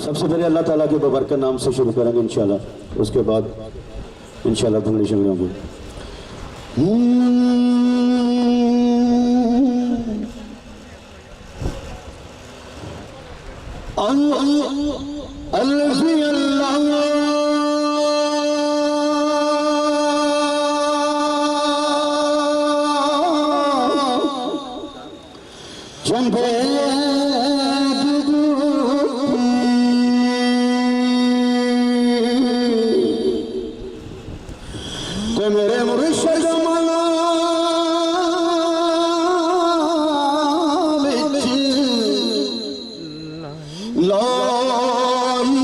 सबसे पहले अल्लाह ताला के बबरकत नाम से शुरू करेंगे इंशाल्लाह, उसके बाद इंशाल्लाह भंगड़े शंगड़े होंगे। मेरे मुर्शिद मना लाई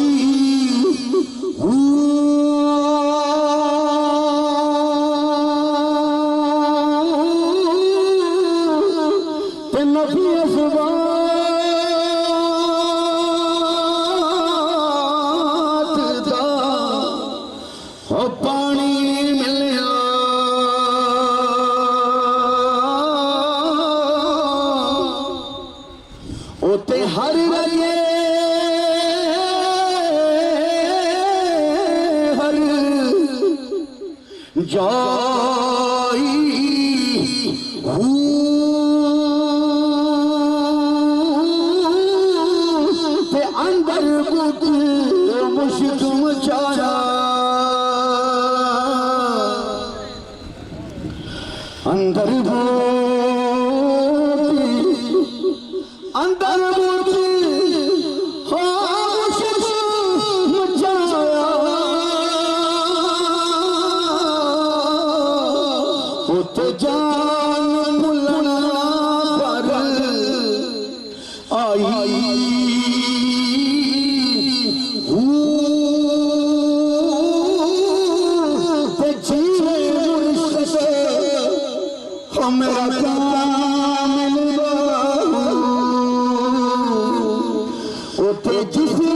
नफी पानी मिलिया उते हर वरिए हर जाई ते अंदर बुत मुश्क मचाया अंदर मूर्ति अंदर मूर्ति मचाया उते जान मुलना पर आई मेरा काम उते जिसने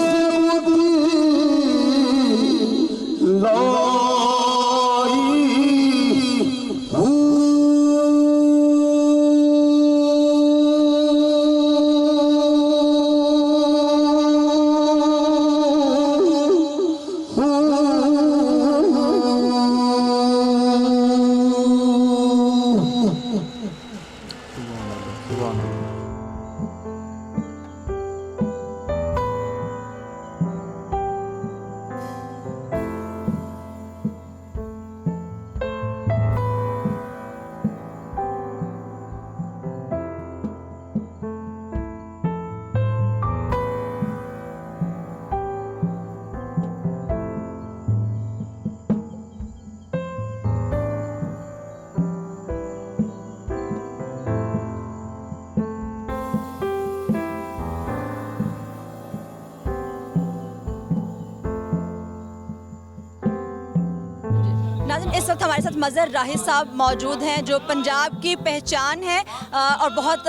नाज़रीन, इस वक्त हमारे साथ मज़हर राही साहब मौजूद हैं जो पंजाब की पहचान है और बहुत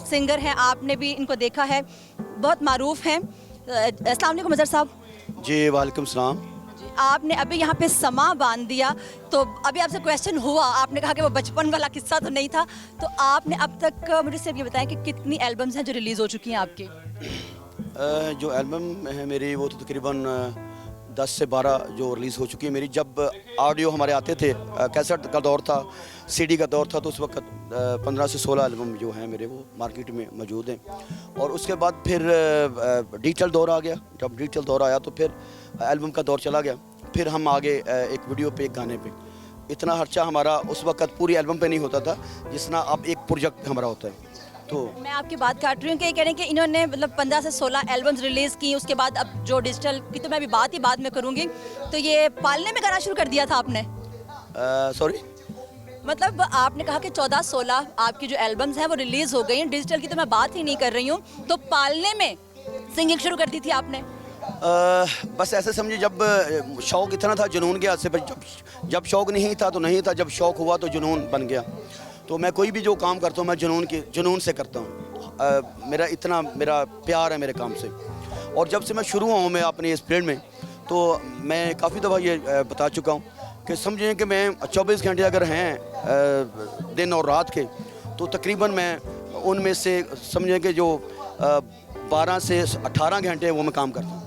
सिंगर हैं। आपने भी इनको देखा है, बहुत मारूफ हैं। अस्सलाम वालेकुम मज़हर साहब। जी वालेकुम सलाम। आपने अभी यहाँ पे समा बांध दिया, तो अभी आपसे क्वेश्चन हुआ, आपने कहा कि वो बचपन वाला किस्सा तो नहीं था, तो आपने अब तक मुझे सिर्फ ये बताया कि कितनी एल्बम्स हैं जो रिलीज़ हो चुकी हैं आपकी? जो एल्बम है मेरी वो तो तकरीबन 10 से 12 जो रिलीज़ हो चुकी है मेरी। जब ऑडियो हमारे आते थे, कैसेट का दौर था, सीडी का दौर था, तो उस वक्त 15 से 16 एल्बम जो हैं मेरे वो मार्केट में मौजूद हैं। और उसके बाद फिर डिजिटल दौर आ गया। जब डिजिटल दौर आया तो फिर एल्बम का दौर चला गया। फिर हम आगे एक वीडियो पे, एक गाने पे। इतना खर्चा हमारा उस वक्त पूरी एल्बम पे नहीं होता था जितना अब एक प्रोजेक्ट हमारा होता है। तो मैं आपकी बात काट रही हूँ कि कह रहे हैं कि इन्होंने मतलब 15 से 16 एल्बम्स रिलीज़ की, उसके बाद अब जो डिजिटल की तो मैं अभी बात ही बाद में करूँगी। तो ये पालने में गाना शुरू कर दिया था आपने? सॉरी, मतलब आपने कहा कि 14-16 आपकी जो एल्बम्स हैं वो रिलीज़ हो गई हैं, डिजिटल की तो मैं बात ही नहीं कर रही हूँ, तो पालने में सिंगिंग शुरू कर दी थी आपने? बस ऐसे समझिए, जब शौक़ इतना था जुनून के हाथ से, फिर जब शौक़ नहीं था तो नहीं था, जब शौक़ हुआ तो जुनून बन गया। तो मैं कोई भी जो काम करता हूँ मैं जुनून से करता हूँ। मेरा प्यार है मेरे काम से। और जब से मैं शुरू हुआ हूँ मैं अपनी इस फील्ड में, तो मैं काफ़ी दफ़ा ये बता चुका हूँ कि समझें कि मैं 24 घंटे अगर हैं दिन और रात के, तो तकरीबन मैं उनमें से समझें कि जो 12 से 18 घंटे वो मैं काम करता हूँ।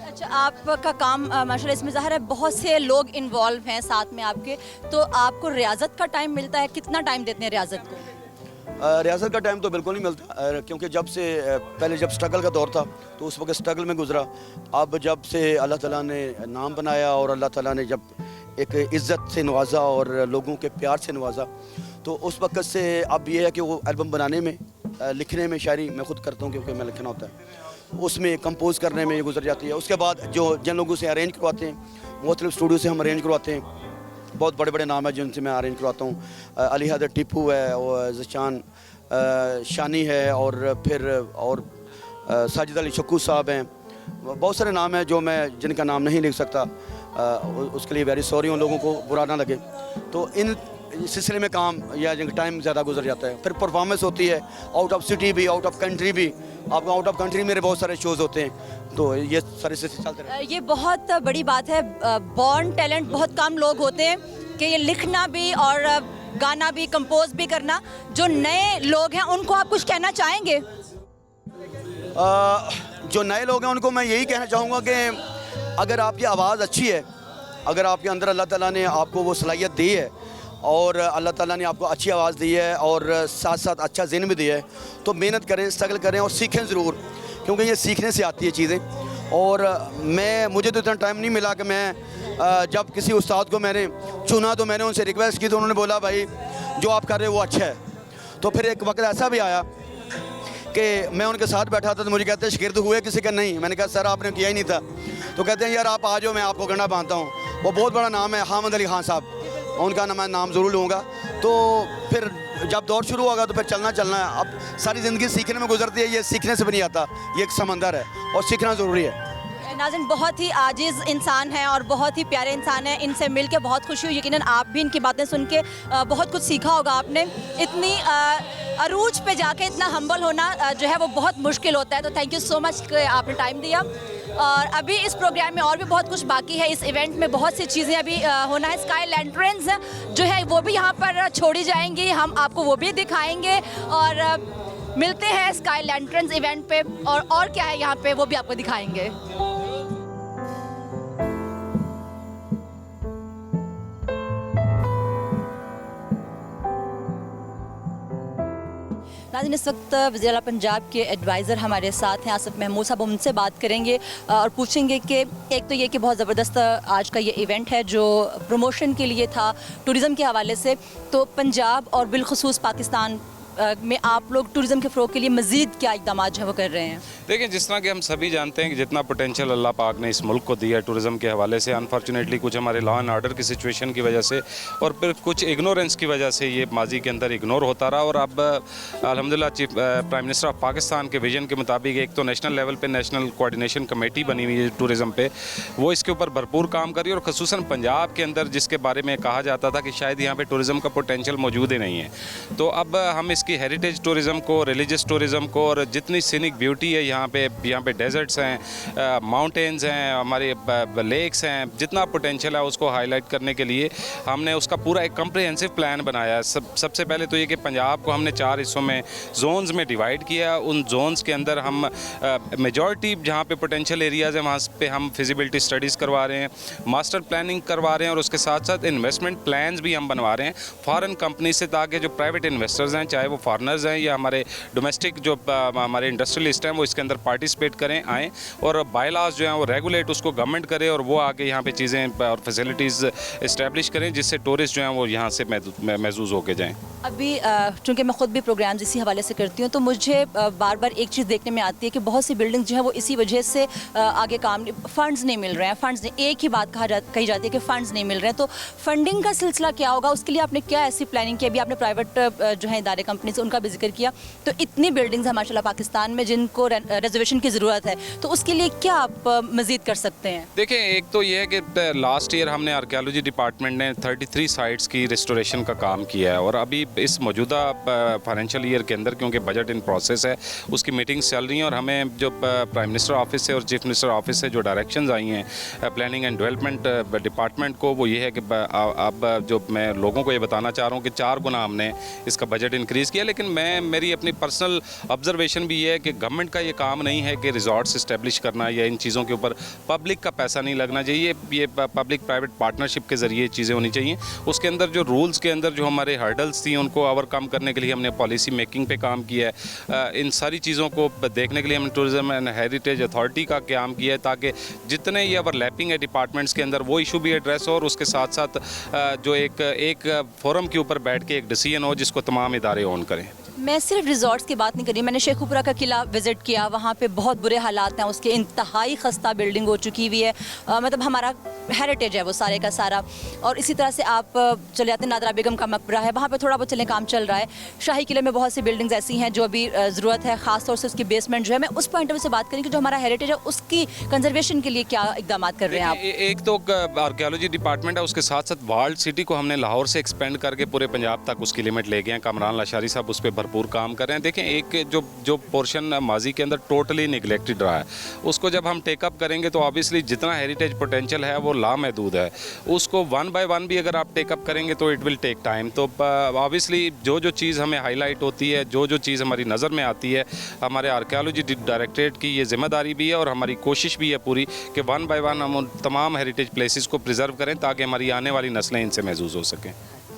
अच्छा, आपका काम माशाल्लाह इसमें ज़ाहिर है बहुत से लोग इन्वॉल्व हैं साथ में आपके, तो आपको रियाज़त का टाइम मिलता है? कितना टाइम देते हैं रियाज़त को? रियासत का टाइम तो बिल्कुल नहीं मिलता, क्योंकि जब से पहले जब स्ट्रगल का दौर था तो उस वक्त स्ट्रगल में गुजरा। अब जब से अल्लाह ताला ने नाम बनाया और अल्लाह ताला ने जब एक इज़्ज़त से नवाजा और लोगों के प्यार से नवाजा, तो उस वक्त से अब ये है कि वो एल्बम बनाने में, लिखने में, शायरी मैं खुद करता हूँ क्योंकि मैं लिखना होता है, उसमें कंपोज़ करने में गुजर जाती है। उसके बाद जो जिन लोगों से अरेंज करवाते हैं, मुख्तलिफ स्टूडियो से हम अरेंज करवाते हैं, बहुत बड़े बड़े नाम हैं जिनसे मैं अरेंज करवाता हूँ। अली हैदर टीपू है, और ज़िशान शानी है, और फिर और साजिद अली शक्कू साहब हैं। बहुत सारे नाम हैं जो मैं जिनका नाम नहीं लिख सकता, उसके लिए वेरी सॉरी, उन लोगों को बुरा ना लगे। तो इन सिलसिले में काम या जिनका टाइम ज़्यादा गुजर जाता है। फिर परफॉर्मेंस होती है आउट ऑफ सिटी भी, आउट ऑफ कंट्री भी। आपको आउट ऑफ कंट्री मेरे बहुत सारे शोज़ होते हैं, तो ये सारे सिलसिले चलते रहते हैं। ये बहुत बड़ी बात है, बॉर्न टैलेंट बहुत कम लोग होते हैं कि ये लिखना भी और गाना भी, कंपोज भी करना। जो नए लोग हैं उनको आप कुछ कहना चाहेंगे? जो नए लोग हैं उनको मैं यही कहना चाहूँगा कि अगर आपकी आवाज़ अच्छी है, अगर आपके अंदर अल्लाह ताला ने आपको वो सलाहियत दी है और अल्लाह ताला ने आपको अच्छी आवाज़ दी है और साथ साथ अच्छा ज़हन भी दिया है, तो मेहनत करें, स्ट्रगल करें और सीखें ज़रूर, क्योंकि ये सीखने से आती है चीज़ें। और मुझे तो इतना टाइम नहीं मिला कि मैं जब किसी उस्ताद को मैंने चुना तो मैंने उनसे रिक्वेस्ट की, तो उन्होंने बोला भाई जो आप कर रहे हो वो अच्छा है। तो फिर एक वक्त ऐसा भी आया कि मैं उनके साथ बैठा था तो मुझे कहते हैं शागिर्द हुए किसी का? नहीं। मैंने कहा सर आपने किया ही नहीं था। तो कहते हैं यार आप आ जाओ, मैं आपको गंढा बांधता हूँ। वो बहुत बड़ा नाम है, हामिद अली खान साहब, उनका मैं नाम ज़रूर लूँगा। तो फिर जब दौर शुरू होगा तो फिर चलना है। अब सारी ज़िंदगी सीखने में गुजरती है, ये सीखने से भी नहीं आता, ये एक समंदर है और सीखना ज़रूरी है। नाज़रीन, बहुत ही आजिज़ इंसान हैं और बहुत ही प्यारे इंसान हैं, इनसे मिलके बहुत खुशी हुई। यकीनन आप भी इनकी बातें सुन के बहुत कुछ सीखा होगा आपने। इतनी अरूज पे जाके इतना हम्बल होना जो है वो बहुत मुश्किल होता है। तो थैंक यू सो मच कि आपने टाइम दिया। और अभी इस प्रोग्राम में और भी बहुत कुछ बाकी है। इस इवेंट में बहुत सी चीज़ें अभी होना है। स्काई लैंटर्न्स जो है वो भी यहाँ पर छोड़ी जाएंगी, हम आपको वो भी दिखाएंगे। और मिलते हैं स्काई लैंटर्न्स इवेंट पे, और क्या है यहाँ पे वो भी आपको दिखाएंगे। नाज़रीन, इस वक्त वज़ीर आला पंजाब के एडवाइज़र हमारे साथ हैं आसिफ महमूद साहब। उनसे बात करेंगे और पूछेंगे कि एक तो ये कि बहुत ज़बरदस्त आज का ये इवेंट है जो प्रमोशन के लिए था टूरिज़म के हवाले से, तो पंजाब और बिलखुसूस पाकिस्तान में आप लोग टूरिज़म के फ़रोग के लिए मज़ीद क्या इक़दाम जो है वो कर रहे हैं? देखिए, जिस तरह कि हम सभी जानते हैं कि जितना पोटेंशियल अल्लाह पाक ने इस मुल्क को दिया है टूरिज़म के हवाले से, अनफॉर्चुनेटली कुछ हमारे लॉ एंड ऑर्डर की सिचुएशन की वजह से और फिर कुछ इग्नोरेंस की वजह से ये माजी के अंदर इग्नोर होता रहा। और अब अल्हम्दुलिल्लाह chief prime minister of Pakistan के विजन के मुताबिक एक तो नेशनल लेवल पे नेशनल कोऑर्डिनेशन कमेटी बनी हुई है टूरिज़म पे, वो इसके ऊपर भरपूर काम कर रही है। और ख़ुसूसन पंजाब के अंदर जिसके बारे में कहा जाता था कि शायद यहाँ पर टूरिज़म का पोटेंशियल मौजूद ही नहीं है, तो अब हम इसकी हेरिटेज टूरिज़म को, रिलीजियस टूरिज़म को और जितनी सीनिक ब्यूटी है यहाँ पे डेजर्ट्स हैं, माउंटेन्स हैं, हमारे लेक्स हैं, जितना पोटेंशियल है उसको हाईलाइट करने के लिए हमने उसका पूरा एक कम्प्रिहेंसिव प्लान बनाया है। सबसे पहले तो ये कि पंजाब को हमने 4 हिस्सों में जोन्स में डिवाइड किया। उन जोन्स के अंदर हम मेजॉरिटी जहाँ पे पोटेंशियल एरियाज़ हैं वहाँ पे हम फिजिबिलिटी स्टडीज़ करवा रहे हैं, मास्टर प्लानिंग करवा रहे हैं और उसके साथ साथ इन्वेस्टमेंट प्लान्स भी हम बनवा रहे हैं फॉरेन कंपनी से, ताकि जो प्राइवेट इन्वेस्टर्स हैं, चाहे वो फॉरनर्स हैं या हमारे डोमेस्टिक जो हमारे इंडस्ट्रियलिस्ट हैं, वो इसके अंदर पार्टिसिपेट करें, आएँ और बायलॉज जो हैं वो रेगुलेट उसको गवर्नमेंट करे और वो आके यहाँ पे चीज़ें और फैसिलिटीज़ इस्टेब्लिश करें जिससे टूरिस्ट जो हैं वो यहाँ से महसूस होके जाएँ। अभी चूँकि मैं ख़ुद भी प्रोग्राम्स इसी हवाले से करती हूँ, तो मुझे बार बार एक चीज़ देखने में आती है कि बहुत सी बिल्डिंग्स जो है वो इसी वजह से आगे काम फंड्स नहीं मिल रहे हैं। फंड्स नहीं, एक ही बात कही जाती है कि फ़ंड्स नहीं मिल रहे हैं। तो फंडिंग का सिलसिला क्या होगा, उसके लिए आपने क्या ऐसी प्लानिंग की? अभी आपने प्राइवेट जो है इदारे कंपनी से उनका भी जिक्र किया, तो इतनी बिल्डिंग्स हैं माशाल्लाह पाकिस्तान में जिनको रिजर्वेशन की ज़रूरत है, तो उसके लिए क्या आप मज़ीद कर सकते हैं? देखिए, एक तो ये है कि लास्ट ईयर हमने आर्कियोलॉजी डिपार्टमेंट ने 33 साइट्स की रिस्टोरेशन का काम किया है और अभी इस मौजूदा फाइनेंशियल ईयर के अंदर क्योंकि बजट इन प्रोसेस है उसकी मीटिंग्स चल रही हैं और हमें जो प्राइम मिनिस्टर ऑफिस से और चीफ मिनिस्टर ऑफिस से जो डायरेक्शंस आई हैं प्लानिंग एंड डेवलपमेंट डिपार्टमेंट को, वो ये है कि अब जो मैं लोगों को ये बताना चाह रहा हूँ कि 4 गुना हमने इसका बजट इंक्रीज़ किया, लेकिन मेरी अपनी पर्सनल ऑब्जर्वेशन भी ये है कि गवर्नमेंट का ये काम नहीं है कि रिजॉर्ट्स इस्टेब्लिश करना या इन चीज़ों के ऊपर पब्लिक का पैसा नहीं लगना चाहिए। ये पब्लिक प्राइवेट पार्टनरशिप के ज़रिए चीज़ें होनी चाहिए। उसके अंदर जो रूल्स के अंदर जो हमारे हर्डल्स थी उनको ओवरकम करने के लिए हमने पॉलिसी मेकिंग पे काम किया है। इन सारी चीज़ों को देखने के लिए हमने टूरिज्म एंड हेरिटेज अथॉरिटी का काम किया है, ताकि जितने ये ओवरलैपिंग है डिपार्टमेंट्स के अंदर वो इशू भी एड्रेस हो और उसके साथ साथ जो एक फोरम के ऊपर बैठ के एक डिसीजन हो जिसको तमाम इदारे ऑन करें। मैं सिर्फ रिजॉर्ट्स की बात नहीं कर रही, मैंने शेखुपुरा का किला विज़िट किया, वहाँ पे बहुत बुरे हालात हैं, उसके इंतहाई खस्ता बिल्डिंग हो चुकी हुई है। मतलब हमारा हेरिटेज है वो सारे का सारा। और इसी तरह से आप चले जाते हैं, नादरा बेगम का मकबरा है, वहाँ पे थोड़ा बहुत चले काम चल रहा है। शाही किले में बहुत सी बिल्डिंग्स ऐसी हैं जो अभी ज़रूरत है, ख़ासतौर से उसकी बेसमेंट जो है। मैं उस पॉइंट ऑफ व्यू से बात करें कि जो हमारा हेरिटेज है उसकी कंजर्वेशन के लिए क्या इकदाम कर रहे हैं आप? एक तो आर्कियोलॉजी डिपार्टमेंट है, उसके साथ साथ वर्ल्ड सिटी को हमने लाहौर से एक्सपेंड करके पूरे पंजाब तक उसकी लिमिट ले गए हैं। कामरान लाशारी साहब उस पर भरपूर काम कर रहे हैं। देखें, एक जो पोर्शन माजी के अंदर टोटली निगलेक्टेड रहा है, उसको जब हम टेकअप करेंगे तो ऑब्वियसली जितना हेरिटेज पोटेंशियल है वो लामहदूद है। उसको वन बाय वन भी अगर आप टेकअप करेंगे तो इट विल टेक टाइम। तो ऑब्वियसली जो चीज़ हमें हाईलाइट होती है, जो चीज़ हमारी नज़र में आती है, हमारे आर्कियोलॉजी डायरेक्टरेट की ये जिम्मेदारी भी है और हमारी कोशिश भी है पूरी कि वन बाय वन हम उन तमाम हेरिटेज प्लेसेस को प्रिजर्व करें ताकि हमारी आने वाली नस्लें इनसे महसूस हो सकें।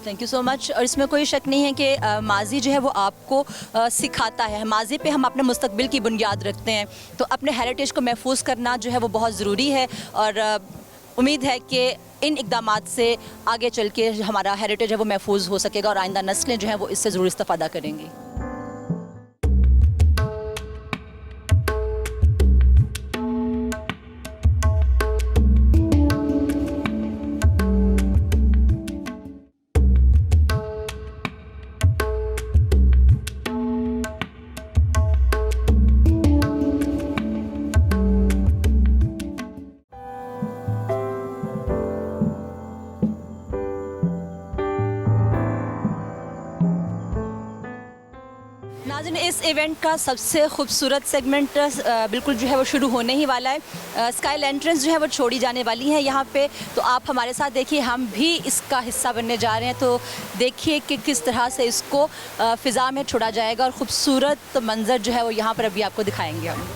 Thank you so much. और इसमें कोई शक नहीं है कि माजी जो है वो आपको सिखाता है। माजी पे हम अपने मुस्तकबिल की बुनियाद रखते हैं, तो अपने हेरिटेज को महफूज करना जो है वो बहुत ज़रूरी है। और उम्मीद है कि इन इक़दामात से आगे चल के हमारा हेरिटेज है वो महफूज हो सकेगा और आइंदा नस्लें जो हैं वो इससे ज़रूर इस्तेफ़ादा करेंगी। नाज़रीन, इस इवेंट का सबसे खूबसूरत सेगमेंट बिल्कुल जो है वो शुरू होने ही वाला है। स्काई लैंटर्न्स जो है वो छोड़ी जाने वाली हैं यहाँ पे, तो आप हमारे साथ देखिए, हम भी इसका हिस्सा बनने जा रहे हैं। तो देखिए कि किस तरह से इसको फ़िज़ा में छोड़ा जाएगा और ख़ूबसूरत मंज़र जो है वो यहाँ पर अभी आपको दिखाएंगे हम।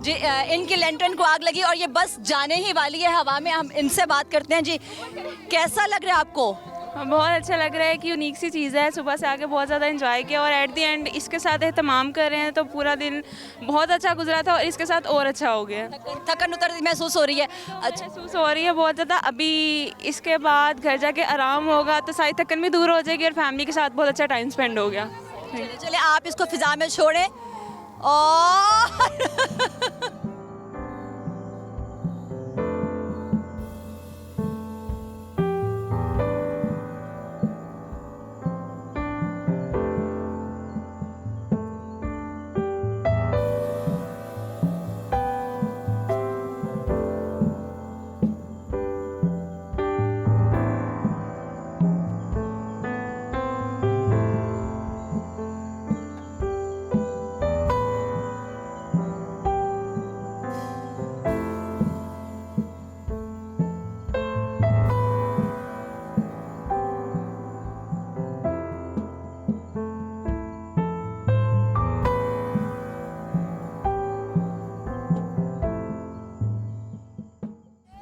जी, इनकी लैंटर्न को आग लगी और ये बस जाने ही वाली है हवा में। हम इनसे बात करते हैं। जी, कैसा लग रहा है आपको? बहुत अच्छा लग रहा है कि यूनिक सी चीज़ है। सुबह से आके बहुत ज़्यादा एंजॉय किया और एट दी एंड इसके साथ एहतमाम कर रहे हैं तो पूरा दिन बहुत अच्छा गुजरा था और इसके साथ और अच्छा हो गया। थकन उतर महसूस हो रही है? अच्छा, महसूस हो रही है बहुत ज़्यादा। अभी इसके बाद घर जाके आराम होगा तो सारी थकन भी दूर हो जाएगी और फैमिली के साथ बहुत अच्छा टाइम स्पेंड हो गया। चलिए आप इसको फिजा में छोड़ें और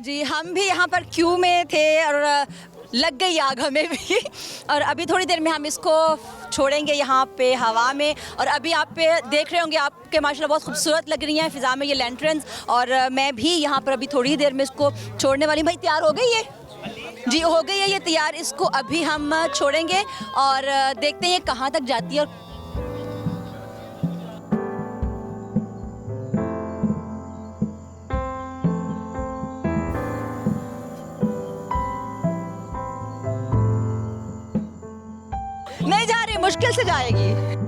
जी हम भी यहाँ पर क्यू में थे और लग गई आग हमें भी और अभी थोड़ी देर में हम इसको छोड़ेंगे यहाँ पे हवा में। और अभी आप पे देख रहे होंगे आपके माशाल्लाह बहुत खूबसूरत लग रही हैं फ़िज़ा में ये लैंटर्न्स। और मैं भी यहाँ पर अभी थोड़ी देर में इसको छोड़ने वाली हूँ। भाई तैयार हो गई है? जी हो गई है ये तैयार। इसको अभी हम छोड़ेंगे और देखते हैं ये कहाँ तक जाती है। और नहीं जा रही, मुश्किल से जाएगी।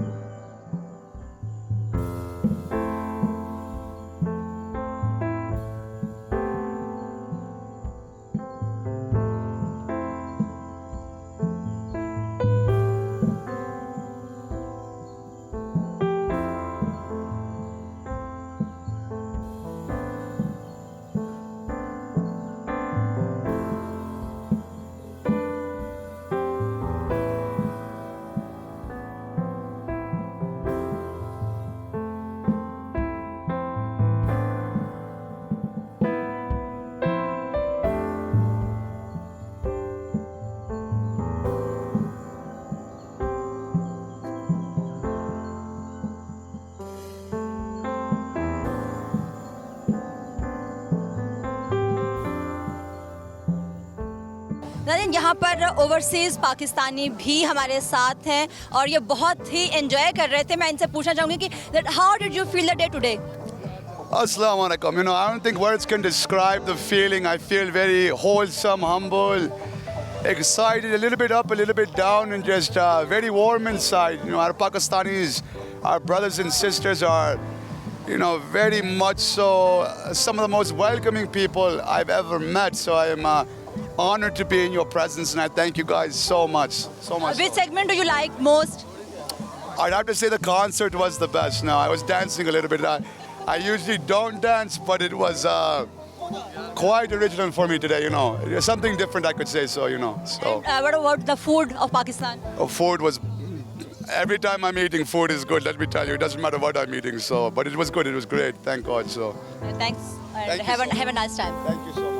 नाज़रीन यहाँ पर ओवरसीज़ पाकिस्तानी भी हमारे साथ हैं और ये बहुत ही एंजॉय कर रहे थे। मैं इनसे पूछना चाहूँगी कि how did you feel the day today? Assalamu alaikum. You know, I don't think words can describe the feeling. I feel very wholesome, humble, excited, a little bit up, a little bit down, and just very warm inside. You know, our Pakistanis, our brothers and sisters are, you know, very much so some of the most welcoming people I've ever met. So I am honored to be in your presence, and I thank you guys so much, so much. Which segment do you like most? I'd have to say the concert was the best. No, I was dancing a little bit. I usually don't dance, but it was quite original for me today, you know. There's something different, I could say so, you know. So, What about the food of Pakistan? food was, every time I'm eating, food is good, let me tell you. It doesn't matter what I'm eating, so, but it was good, it was great, thank God, so. Thanks and Thank you have, so have a nice time. Thank you so much.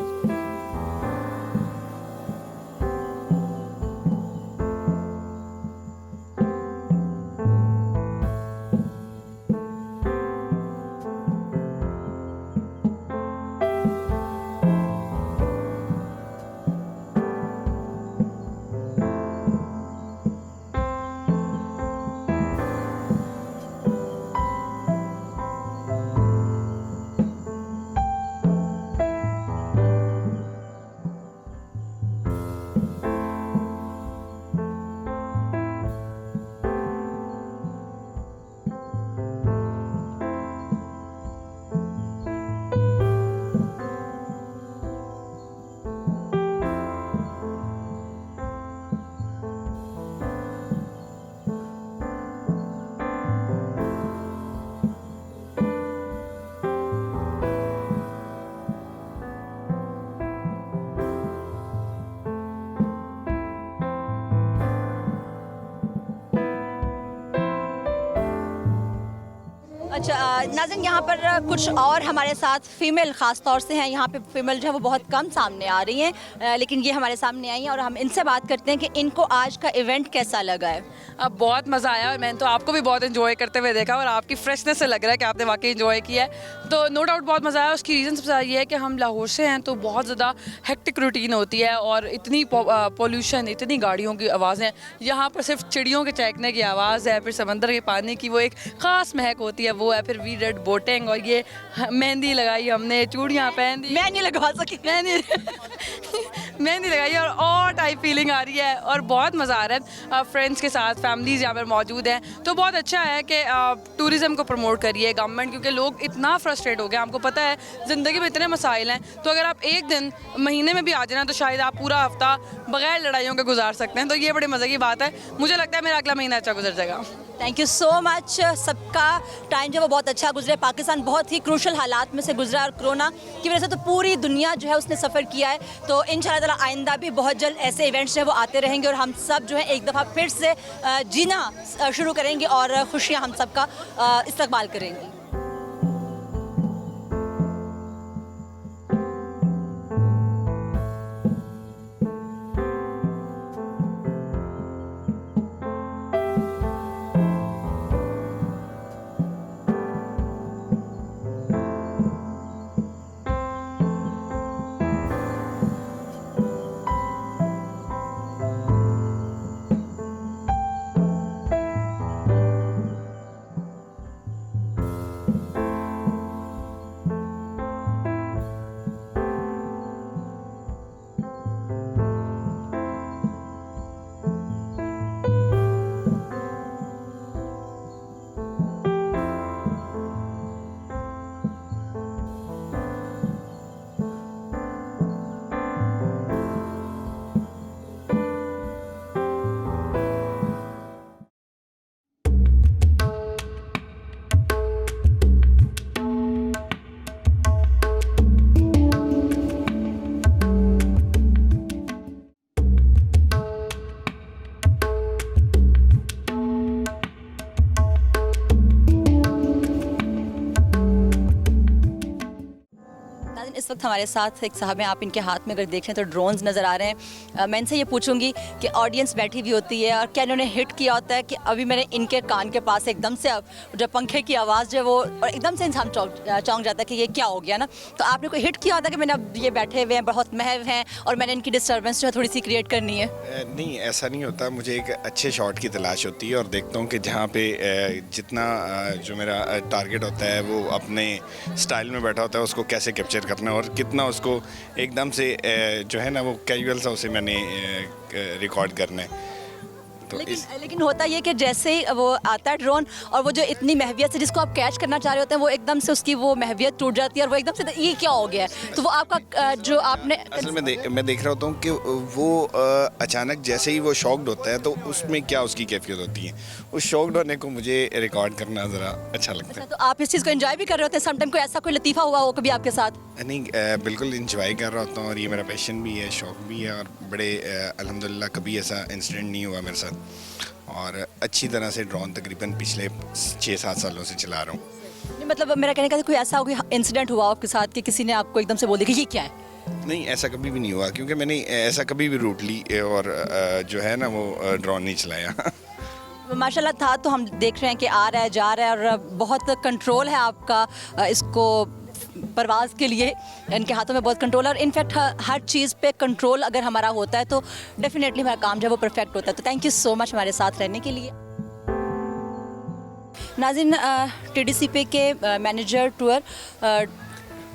अच्छा नाज़रीन यहाँ पर कुछ और हमारे साथ female ख़ास तौर से हैं। यहाँ पे फीमेल जो है वो बहुत कम सामने आ रही हैं, लेकिन ये हमारे सामने आई हैं और हम इनसे बात करते हैं कि इनको आज का इवेंट कैसा लगा है। अब बहुत मज़ा आया और मैंने तो आपको भी बहुत इन्जॉय करते हुए देखा और आपकी फ्रेशनेस से लग रहा है कि आपने वाकई इन्जॉय किया है। तो नो डाउट बहुत मज़ा आया। उसकी रीज़न सबसे ज़्यादा ये है कि हम लाहौर से हैं तो बहुत ज़्यादा हेक्टिक रूटीन होती है और इतनी पोल्यूशन, इतनी गाड़ियों की आवाज़ें। यहाँ पर सिर्फ चिड़ियों के चहकने की आवाज़ है, फिर समंदर के पानी की वो एक ख़ास महक होती है, वो है। फिर वी रेड बोटिंग और ये मेहंदी लगाई हमने, चूड़ियाँ पहन दी। मैं नहीं लगवा सकी, मेहंदी लगाई और टाइप फीलिंग आ रही है और बहुत मज़ा आ रहा है। फ्रेंड्स के साथ फैमिलीज़ यहाँ पर मौजूद हैं तो बहुत अच्छा है कि टूरिज़म को प्रमोट करिए गवर्नमेंट, क्योंकि लोग इतना फ्रस्ट्रेट हो गए। आपको पता है ज़िंदगी में इतने मसाइल हैं, तो अगर आप एक दिन महीने में भी आ जाना तो शायद आप पूरा हफ्ता बगैर लड़ाइयों के गुजार सकते हैं। तो ये बड़े मज़े की बात है। मुझे लगता है मेरा अगला महीना अच्छा गुजर जाएगा। Thank you so much. सबका टाइम जो वो बहुत अच्छा गुजरे। पाकिस्तान बहुत ही क्रूशल हालात में से गुजरा और कोरोना की वजह से तो पूरी दुनिया जो है उसने सफ़र किया है। तो इंशाल्लाह ताला आइंदा भी बहुत जल्द ऐसे इवेंट्स जो है वो आते रहेंगे और हम सब जो है एक दफ़ा फिर से जीना शुरू करेंगे और खुशियाँ हम सबका इस्तकबाल करेंगे। वक्त हमारे साथ एक साहब हैं, आप इनके हाथ में अगर देखें तो ड्रोन्स नज़र आ रहे हैं। मैं इनसे ये पूछूंगी कि ऑडियंस बैठी हुई होती है और क्या इन्होंने हिट किया होता है कि अभी मैंने इनके कान के पास एकदम से जब पंखे की आवाज़ जो है वो और एकदम से इंसान चौंक जाता है कि ये क्या हो गया ना। तो आपने कोई हिट किया होता है कि मैंने अब ये बैठे हुए हैं बहुत महव हैं और मैंने इनकी डिस्टर्बेंस जो है थोड़ी सी क्रिएट करनी है? नहीं, ऐसा नहीं होता। मुझे एक अच्छे शॉट की तलाश होती है और देखता हूँ कि जहाँ पे जितना जो मेरा टारगेट होता है वो अपने स्टाइल में बैठा होता है, उसको कैसे कैप्चर करना है और कितना उसको एकदम से जो है ना वो कैजुअल सा उसे मैंने रिकॉर्ड करना है। तो लेकिन होता ये कि जैसे ही वो आता है ड्रोन और वो जो इतनी महवियत से जिसको आप कैच करना चाह रहे होते हैं वो एकदम से उसकी वो महवियत टूट जाती है और वो एकदम से ये क्या हो गया है। तो वो आपका जो आपने असल में मैं देख रहा होता हूँ कि वो अचानक जैसे ही वो शॉक्ड होता है तो उसमें क्या उसकी कैफियत होती है। उस शॉक्ड होने को मुझे रिकॉर्ड करना ज़रा अच्छा लगता है। तो आप इस चीज़ को एंजॉय भी कर रहे होते हैं? समटाइम कोई ऐसा कोई लतीफ़ा हुआ हो कभी आपके साथ? नहीं, बिल्कुल इंजॉय कर रहा होता हूँ और ये मेरा पैशन भी है, शौक भी है और बड़े अल्हम्दुलिल्लाह कभी ऐसा इंसिडेंट नहीं हुआ मेरे साथ और अच्छी तरह से ड्रोन तकरीबन पिछले 6-7 सालों से चला रहा हूँ। नहीं मतलब मेरा कहने का कोई ऐसा कोई इंसिडेंट हुआ आपके साथ कि किसी ने आपको एकदम से बोल दिया कि ये क्या है? नहीं, ऐसा कभी भी नहीं हुआ क्योंकि मैंने ऐसा कभी भी रूट ली और जो है ना वो ड्रोन नहीं चलाया। माशाल्लाह था तो हम देख रहे हैं कि आ रहा है जा रहा है और बहुत कंट्रोल है आपका इसको परवाज़ के लिए। इनके हाथों में बहुत कंट्रोल है और इनफैक्ट हर चीज़ पे कंट्रोल अगर हमारा होता है तो डेफिनेटली हमारा काम जो है वो परफेक्ट होता है। तो थैंक यू सो मच हमारे साथ रहने के लिए। नाज़रीन, TDCP के मैनेजर टूर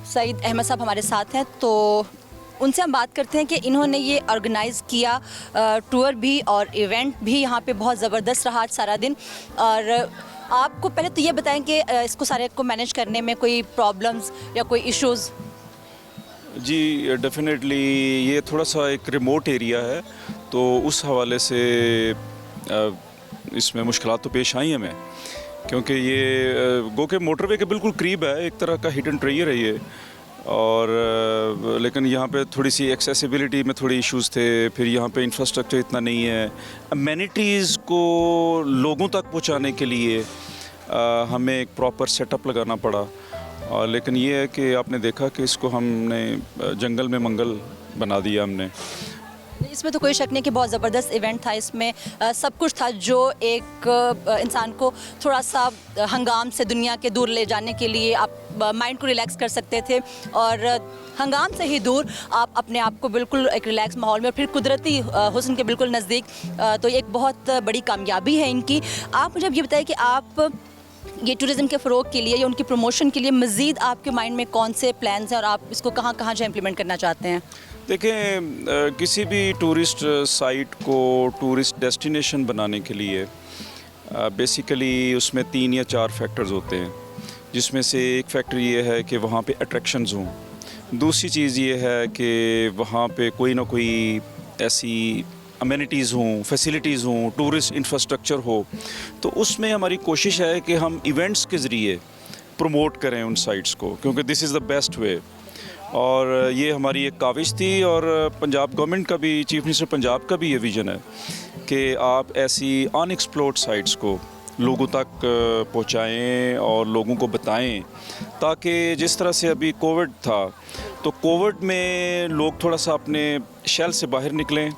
सईद अहमद साहब हमारे साथ हैं, तो उनसे हम बात करते हैं कि इन्होंने ये ऑर्गेनाइज़ किया टूर भी और इवेंट भी यहाँ पे बहुत ज़बरदस्त रहा आज सारा दिन। और आपको पहले तो ये बताएं कि इसको सारे को मैनेज करने में कोई प्रॉब्लम्स या कोई इश्यूज़? जी डेफिनेटली ये थोड़ा सा एक रिमोट एरिया है तो उस हवाले से इसमें मुश्किलात तो पेश आई हमें क्योंकि ये गो के मोटरवे के बिल्कुल करीब है, एक तरह का हिडन ट्रेयर है ये। और लेकिन यहाँ पे थोड़ी सी एक्सेसिबिलिटी में थोड़ी इश्यूज़ थे, फिर यहाँ पे इंफ्रास्ट्रक्चर इतना नहीं है। अमेनिटीज़ को लोगों तक पहुँचाने के लिए हमें एक प्रॉपर सेटअप लगाना पड़ा। लेकिन ये है कि आपने देखा कि इसको हमने जंगल में मंगल बना दिया हमने। इसमें तो कोई शक नहीं कि बहुत ज़बरदस्त इवेंट था। इसमें सब कुछ था जो एक इंसान को थोड़ा सा हंगाम से दुनिया के दूर ले जाने के लिए आप माइंड को रिलैक्स कर सकते थे और हंगाम से ही दूर आप अपने आप को बिल्कुल एक रिलैक्स माहौल में और फिर कुदरती हुस्न के बिल्कुल नज़दीक, तो ये एक बहुत बड़ी कामयाबी है इनकी। आप मुझे अब ये बताइए कि आप ये टूरिज़्म के फ़रोग के लिए या उनकी प्रमोशन के लिए मज़ीद आपके माइंड में कौन से प्लान्स हैं और आप इसको कहाँ कहाँ जो इम्प्लीमेंट करना चाहते हैं? देखें, किसी भी टूरिस्ट साइट को टूरिस्ट डेस्टिनेशन बनाने के लिए बेसिकली उसमें 3 या 4 फैक्टर्स होते हैं, जिसमें से एक फैक्टर ये है कि वहाँ पे अट्रैक्शंस हों। दूसरी चीज़ ये है कि वहाँ पे कोई ना कोई ऐसी अमेनिटीज़ हों, फैसिलिटीज़ हों, टूरिस्ट इंफ्रास्ट्रक्चर हो। तो उसमें हमारी कोशिश है कि हम इवेंट्स के ज़रिए प्रमोट करें उन साइट्स को, क्योंकि this is the best way. और ये हमारी एक काविश थी और पंजाब गवर्नमेंट का भी, चीफ मिनिस्टर पंजाब का भी ये विज़न है कि आप ऐसी अनएक्सप्लोर्ड साइट्स को लोगों तक पहुंचाएं और लोगों को बताएं, ताकि जिस तरह से अभी कोविड था तो कोविड में लोग थोड़ा सा अपने शेल से बाहर निकलें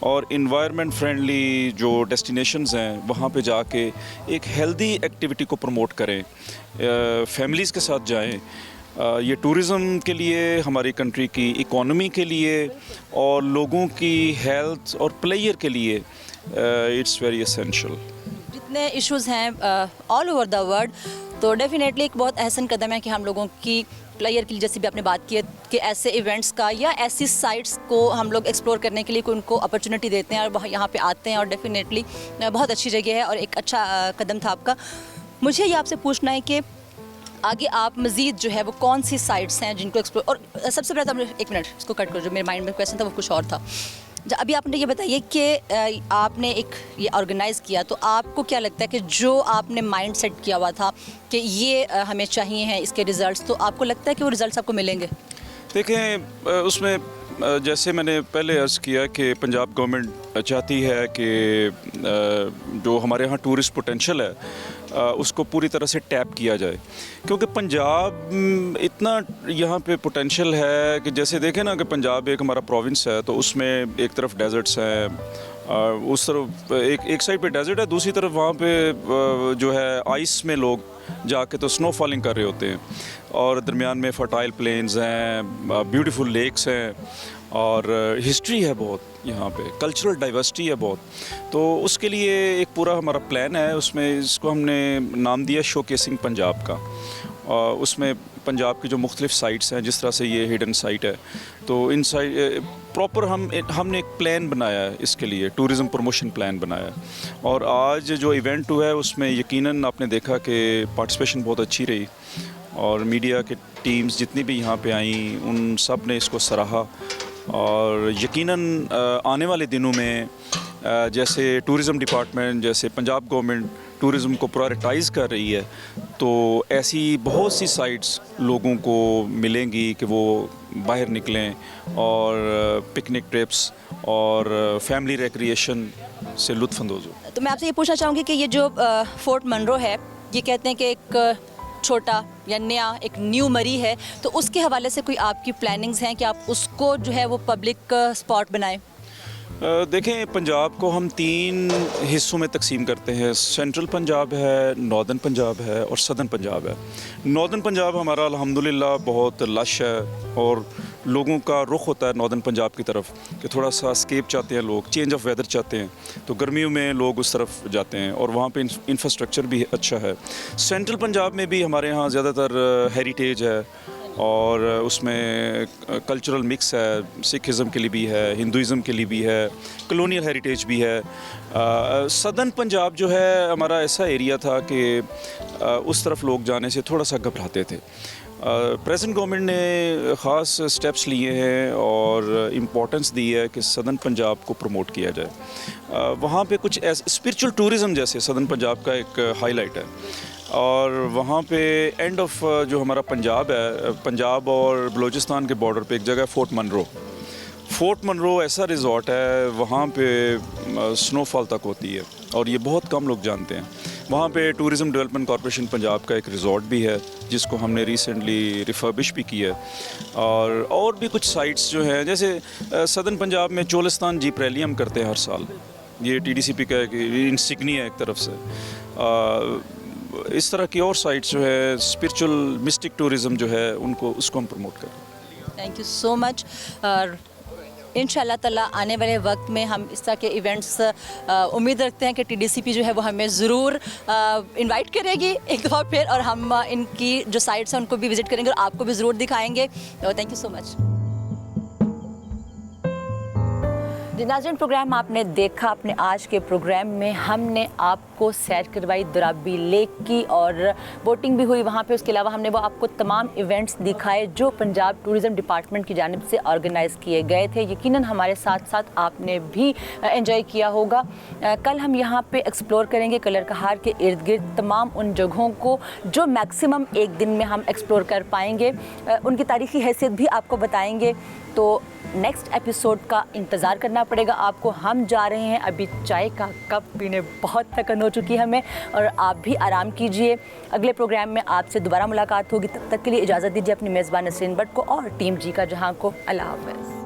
और इन्वायरमेंट फ्रेंडली जो डेस्टिनेशंस हैं वहाँ पे जाके एक हेल्दी एक्टिविटी को प्रमोट करें, फैमिलीज़ के साथ जाएं। ये टूरिज़म के लिए, हमारी कंट्री की इकोनॉमी के लिए और लोगों की हेल्थ और प्लेयर के लिए इट्स वेरी एसेंशियल। जितने इश्यूज़ हैं ऑल ओवर द वर्ल्ड, तो डेफिनेटली एक बहुत अहसन कदम है कि हम लोगों की प्लेयर के लिए, जैसे भी आपने बात की है कि ऐसे इवेंट्स का या ऐसी साइट्स को हम लोग एक्सप्लोर करने के लिए कोई उनको अपॉर्चुनिटी देते हैं और वहाँ यहाँ पे आते हैं और डेफिनेटली बहुत अच्छी जगह है और एक अच्छा कदम था आपका। मुझे ये आपसे पूछना है कि आगे आप मज़ीद जो है वो कौन सी साइट्स हैं जिनको एक्सप्लोर, और सबसे पहले तो एक मिनट इसको कट कर, जो मेरे माइंड में क्वेश्चन था वो कुछ और था। अभी आपने ये बताइए कि आपने एक ये ऑर्गेनाइज़ किया, तो आपको क्या लगता है कि जो आपने माइंड सेट किया हुआ था कि ये हमें चाहिए हैं इसके रिज़ल्ट्स, तो आपको लगता है कि वो रिज़ल्ट्स आपको मिलेंगे? देखें, उसमें जैसे मैंने पहले अर्ज़ किया कि पंजाब गवर्नमेंट चाहती है कि जो हमारे यहाँ टूरिस्ट पोटेंशियल है उसको पूरी तरह से टैप किया जाए, क्योंकि पंजाब इतना यहाँ पे पोटेंशियल है कि जैसे देखें ना कि पंजाब एक हमारा प्रोविंस है, तो उसमें एक तरफ डेजर्ट्स हैं, उस तरफ एक साइड पे डेजर्ट है, दूसरी तरफ वहाँ पे जो है आइस में लोग जाके तो स्नो फॉलिंग कर रहे होते हैं, और दरमियान में फर्टाइल प्लेन्स हैं, ब्यूटीफुल लेक्स हैं, और हिस्ट्री है बहुत यहाँ पे, कल्चरल डाइवर्सिटी है बहुत। तो उसके लिए एक पूरा हमारा प्लान है, उसमें इसको हमने नाम दिया शोकेसिंग पंजाब का। उसमें पंजाब की जो मुख्तलिफ साइट्स हैं, जिस तरह से ये हिडन साइट है, तो इन साइट प्रॉपर हमने एक प्लान बनाया है इसके लिए, टूरिज़म प्रमोशन प्लान बनाया है। और आज जो इवेंट हुआ है उसमें यकीनन आपने देखा कि पार्टिसिपेशन बहुत अच्छी रही, और मीडिया के टीम्स जितनी भी यहाँ पे आई उन सब ने इसको सराहा। और यकीनन आने वाले दिनों में जैसे टूरिज़म डिपार्टमेंट, जैसे पंजाब गवर्नमेंट टूरिज़म को प्रायोरिटाइज़ कर रही है, तो ऐसी बहुत सी साइट्स लोगों को मिलेंगी कि वो बाहर निकलें और पिकनिक ट्रिप्स और फैमिली रिक्रिएशन से लुत्फ़अंदोज़ हो। तो मैं आपसे ये पूछना चाहूँगी कि ये जो फोर्ट मनरो है, ये कहते हैं कि एक छोटा या नया एक न्यू मरी है, तो उसके हवाले से कोई आपकी प्लानिंग्स हैं कि आप उसको जो है वो पब्लिक स्पॉट बनाएं? देखें, पंजाब को हम 3 हिस्सों में तकसीम करते हैं। सेंट्रल पंजाब है, नॉर्दर्न पंजाब है और सदर्न पंजाब है। नॉर्दर्न पंजाब हमारा अल्हम्दुलिल्लाह बहुत लश है, और लोगों का रुख होता है नॉर्दर्न पंजाब की तरफ कि थोड़ा सा स्केप चाहते हैं लोग, चेंज ऑफ वेदर चाहते हैं, तो गर्मियों में लोग उस तरफ जाते हैं, और वहाँ पे इंफ्रास्ट्रक्चर भी अच्छा है। सेंट्रल पंजाब में भी हमारे यहाँ ज़्यादातर हेरिटेज है, और उसमें कल्चरल मिक्स है, सिखिज़म के लिए भी है, हिंदुइज़म के लिए भी है, कॉलोनियल हेरिटेज भी है। सदर्न पंजाब जो है हमारा ऐसा एरिया था कि उस तरफ लोग जाने से थोड़ा सा घबराते थे। प्रेजेंट गवर्नमेंट ने ख़ास स्टेप्स लिए हैं और इम्पोर्टेंस दी है कि सदर्न पंजाब को प्रमोट किया जाए। वहाँ पे कुछ स्पिरिचुअल टूरिज़म जैसे सदर्न पंजाब का एक हाईलाइट है, और वहाँ पे एंड ऑफ जो हमारा पंजाब है, पंजाब और बलूचिस्तान के बॉर्डर पे एक जगह है फोर्ट मनरो। फोर्ट मनरो ऐसा रिज़ॉर्ट है, वहाँ पे स्नोफॉल तक होती है, और ये बहुत कम लोग जानते हैं। वहाँ पे टूरिज़म डेवलपमेंट कॉर्पोरेशन पंजाब का एक रिज़ॉर्ट भी है, जिसको हमने रिसेंटली रिफर्बिश भी किया है। और भी कुछ साइट्स जो हैं, जैसे सदर्न पंजाब में चोलिस्तान जीप रैली हम करते हैं हर साल, ये TDCP का एक इंसिग्निया है एक तरफ से। इस तरह की और साइट्स जो है स्पिरिचुअल मिस्टिक टूरिज़म जो है उसको हम प्रमोट करें। Thank you so much. इंशाल्लाह ताला आने वाले वक्त में हम इस तरह के इवेंट्स उम्मीद रखते हैं कि TDCP जो है वो हमें ज़रूर इनवाइट करेगी एक दफ़ा फिर, और हम इनकी जो साइट्स हैं उनको भी विज़िट करेंगे और आपको भी ज़रूर दिखाएंगे। Thank you so much. नाज़रीन, प्रोग्राम आपने देखा। अपने आज के प्रोग्राम में हमने आपको सैर करवाई दुराबी लेक की, और बोटिंग भी हुई वहाँ पे। उसके अलावा हमने वो आपको तमाम इवेंट्स दिखाए जो पंजाब टूरिज़म डिपार्टगिर्ड की जानिब से ऑर्गेनाइज़ किए गए थे। यकीनन हमारे साथ साथ आपने भी एंजॉय किया होगा। कल हम यहाँ पे एक्सप्लोर करेंगे कलर कहार के इर्द गिर्द तमाम उन जगहों को जो मैक्सिमम एक दिन में हम एक्सप्लोर कर पाएंगे, उनकी तारीख़ी हैसियत भी आपको बताएंगे। तो नेक्स्ट एपिसोड का इंतज़ार करना पड़ेगा आपको। हम जा रहे हैं, अभी चाय का कप पीने बहुत थकन हो चुकी है हमें, और आप भी आराम कीजिए। अगले प्रोग्राम में आपसे दोबारा मुलाकात होगी, तब तक के लिए इजाज़त दीजिए अपनी मेज़बान नसरीन भट्ट को और टीम जी का जहां को। अल्लाह हाफ़िज़।